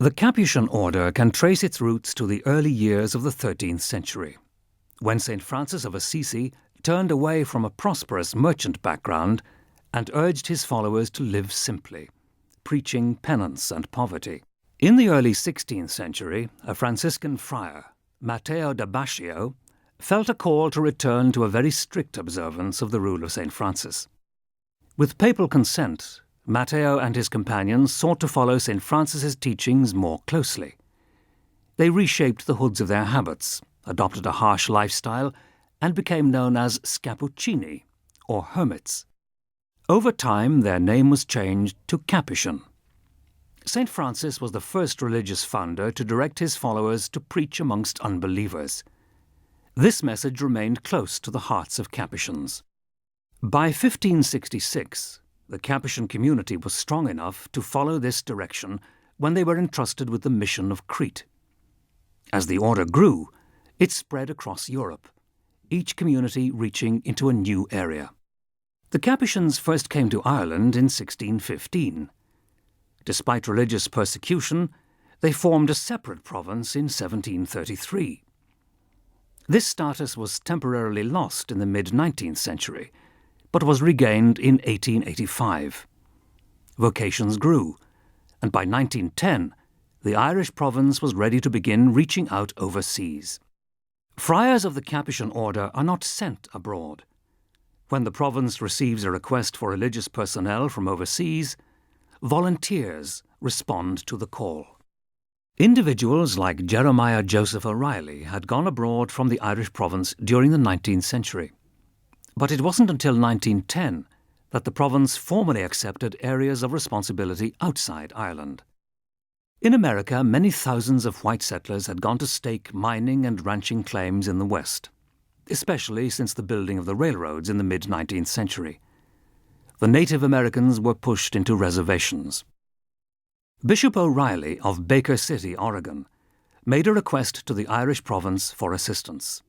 The Capuchin order can trace its roots to the early years of the 13th century, when St. Francis of Assisi turned away from a prosperous merchant background and urged his followers to live simply, preaching penance and poverty. In the early 16th century, a Franciscan friar, Matteo da Bascio, felt a call to return to a very strict observance of the rule of St. Francis. With papal consent, Matteo and his companions sought to follow St. Francis's teachings more closely. They reshaped the hoods of their habits, adopted a harsh lifestyle, and became known as Capuchini, or hermits. Over time, their name was changed to Capuchin. St. Francis was the first religious founder to direct his followers to preach amongst unbelievers. This message remained close to the hearts of Capuchins. By 1566, the Capuchin community was strong enough to follow this direction when they were entrusted with the mission of Crete. As the order grew, it spread across Europe, each community reaching into a new area. The Capuchins first came to Ireland in 1615. Despite religious persecution, they formed a separate province in 1733. This status was temporarily lost in the mid-19th century, but was regained in 1885. Vocations grew, and by 1910, the Irish province was ready to begin reaching out overseas. Friars of the Capuchin order are not sent abroad. When the province receives a request for religious personnel from overseas, volunteers respond to the call. Individuals like Jeremiah Joseph O'Reilly had gone abroad from the Irish province during the 19th century. But it wasn't until 1910 that the province formally accepted areas of responsibility outside Ireland. In America, many thousands of white settlers had gone to stake mining and ranching claims in the West, especially since the building of the railroads in the mid-19th century. The Native Americans were pushed into reservations. Bishop O'Reilly of Baker City, Oregon, made a request to the Irish province for assistance.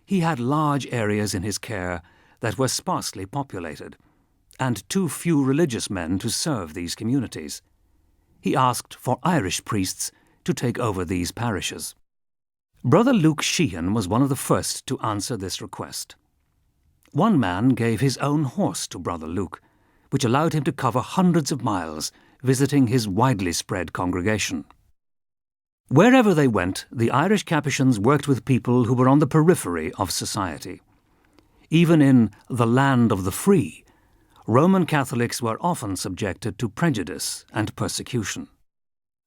He had large areas in his care that were sparsely populated, and too few religious men to serve these communities. He asked for Irish priests to take over these parishes. Brother Luke Sheehan was one of the first to answer this request. One man gave his own horse to Brother Luke, which allowed him to cover hundreds of miles, visiting his widely spread congregation. Wherever they went, the Irish Capuchins worked with people who were on the periphery of society. Even in the land of the free, Roman Catholics were often subjected to prejudice and persecution.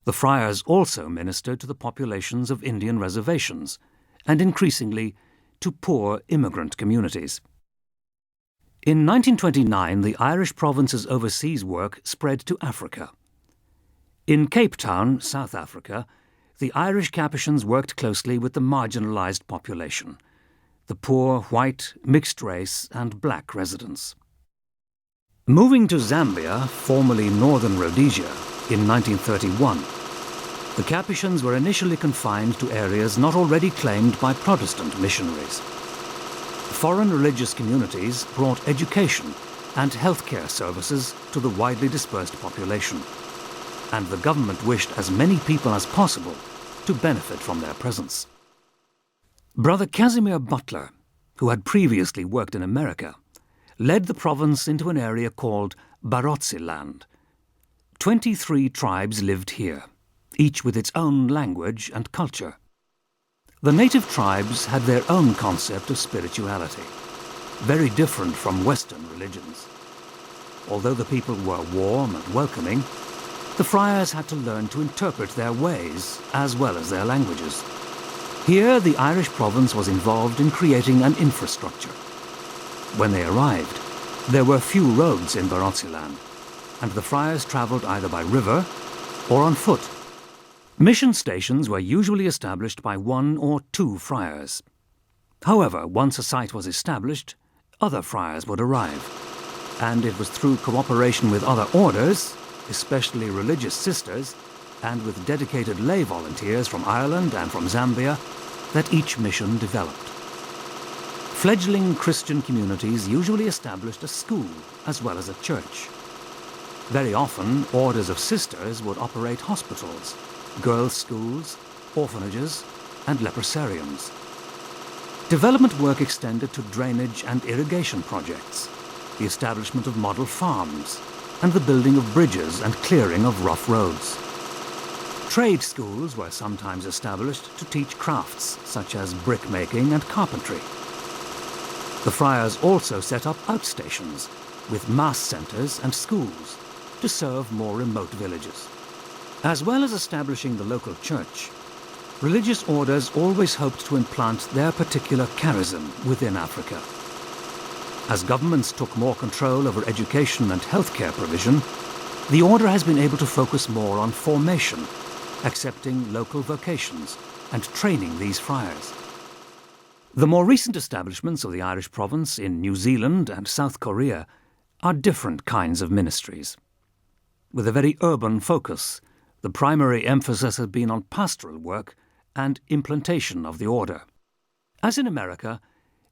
The friars also ministered to the populations of Indian reservations, and increasingly to poor immigrant communities. In 1929, the Irish province's overseas work spread to Africa. In Cape Town, South Africa, the Irish Capuchins worked closely with the marginalized population, the poor white, mixed race, and black residents. Moving to Zambia, formerly Northern Rhodesia, in 1931, the Capuchins were initially confined to areas not already claimed by Protestant missionaries. Foreign religious communities brought education and healthcare services to the widely dispersed population, and the government wished as many people as possible to benefit from their presence. Brother Casimir Butler, who had previously worked in America, led the province into an area called Barotse Land. 23 tribes lived here, each with its own language and culture. The native tribes had their own concept of spirituality, very different from Western religions. Although the people were warm and welcoming, the friars had to learn to interpret their ways as well as their languages. Here, the Irish province was involved in creating an infrastructure. When they arrived, there were few roads in Barotse Land, and the friars travelled either by river or on foot. Mission stations were usually established by 1 or 2 friars. However, once a site was established, other friars would arrive, and it was through cooperation with other orders, especially religious sisters, and with dedicated lay volunteers from Ireland and from Zambia, that each mission developed. Fledgling Christian communities usually established a school as well as a church. Very often, orders of sisters would operate hospitals, girls' schools, orphanages, and leprosariums. Development work extended to drainage and irrigation projects, the establishment of model farms, and the building of bridges and clearing of rough roads. Trade schools were sometimes established to teach crafts such as brickmaking and carpentry. The friars also set up outstations with mass centres and schools to serve more remote villages. As well as establishing the local church, religious orders always hoped to implant their particular charism within Africa. As governments took more control over education and healthcare provision, the order has been able to focus more on formation, accepting local vocations and training these friars. The more recent establishments of the Irish province in New Zealand and South Korea are different kinds of ministries. With a very urban focus, the primary emphasis has been on pastoral work and implantation of the order. As in America,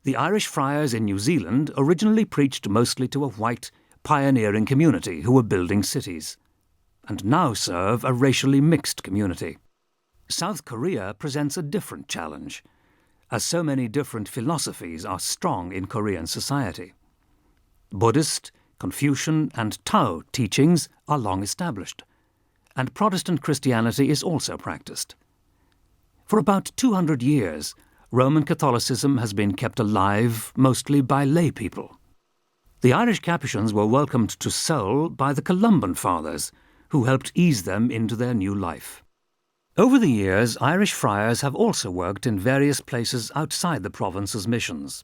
the Irish friars in New Zealand originally preached mostly to a white, pioneering community who were building cities, and now serve a racially mixed community. South Korea presents a different challenge, as so many different philosophies are strong in Korean society. Buddhist, Confucian, and Tao teachings are long established, and Protestant Christianity is also practiced. For about 200 years, Roman Catholicism has been kept alive mostly by lay people. The Irish Capuchins were welcomed to Seoul by the Columban Fathers, who helped ease them into their new life. Over the years, Irish friars have also worked in various places outside the province's missions.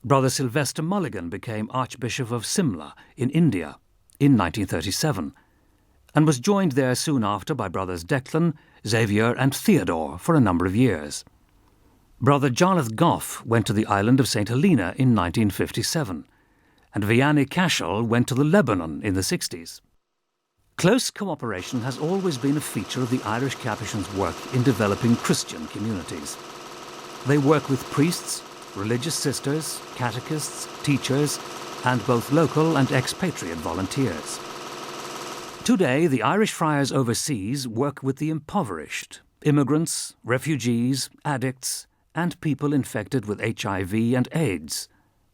Brother Sylvester Mulligan became Archbishop of Simla in India in 1937, and was joined there soon after by Brothers Declan, Xavier and Theodore for a number of years. Brother Jarlath Goff went to the island of St. Helena in 1957, and Vianney Cashel went to the Lebanon in the 60s. Close cooperation has always been a feature of the Irish Capuchins' work in developing Christian communities. They work with priests, religious sisters, catechists, teachers, and both local and expatriate volunteers. Today, the Irish friars overseas work with the impoverished, immigrants, refugees, addicts, and people infected with HIV and AIDS.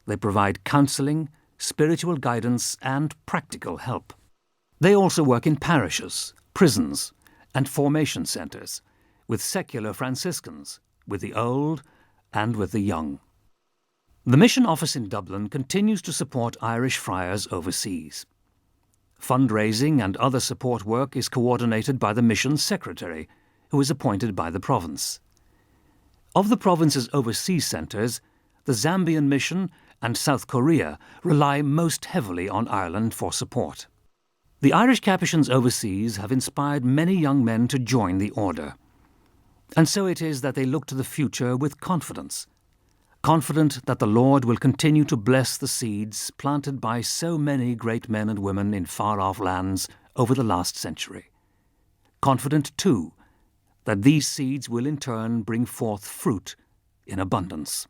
They provide counselling, spiritual guidance, and practical help. They also work in parishes, prisons, and formation centres, with secular Franciscans, with the old and with the young. The mission office in Dublin continues to support Irish friars overseas. Fundraising and other support work is coordinated by the mission secretary, who is appointed by the province. Of the province's overseas centres, the Zambian mission and South Korea rely most heavily on Ireland for support. The Irish Capuchins overseas have inspired many young men to join the order. And so it is that they look to the future with confident that the Lord will continue to bless the seeds planted by so many great men and women in far-off lands over the last century. Confident, too, that these seeds will in turn bring forth fruit in abundance.